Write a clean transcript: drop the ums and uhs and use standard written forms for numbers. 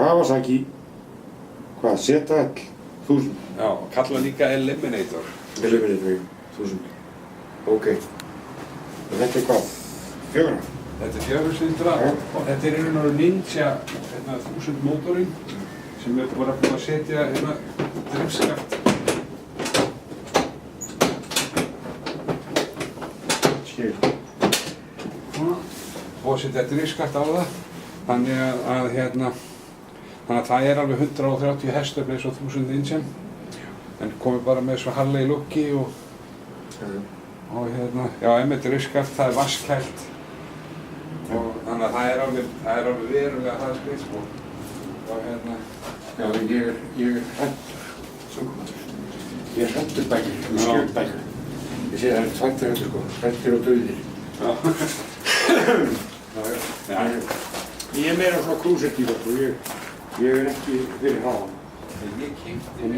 Kawasaki, hvað, ZL 1000? Já, kalla líka Eliminator. Eliminator 1000. Ok. Og þetta er hvað? 4? Þetta er 400 og þetta er í raun og veru Ninja 1000 mótorinn sem við bara búin að setja drifskaft. Skil. Og setja drifskaft á það. Þannig að það er alveg 130 hestöfli eins og 1000 Ninja. En komið bara með svo Harley looki og já, með drifskaft, það er vasskælt. Og þannig að það er alveg verulega hraðskreitt sko. Og Já, ég er hræddur, samkomandur. Ég er hræddur bækur, ég er skjöld bækur. Ég sé það er tvæntir hræddur sko, hræddir og dauðir. Já. Ég er meira svona cruiser-típa sko, ég er ekki fyrir hraðan. Ég keypti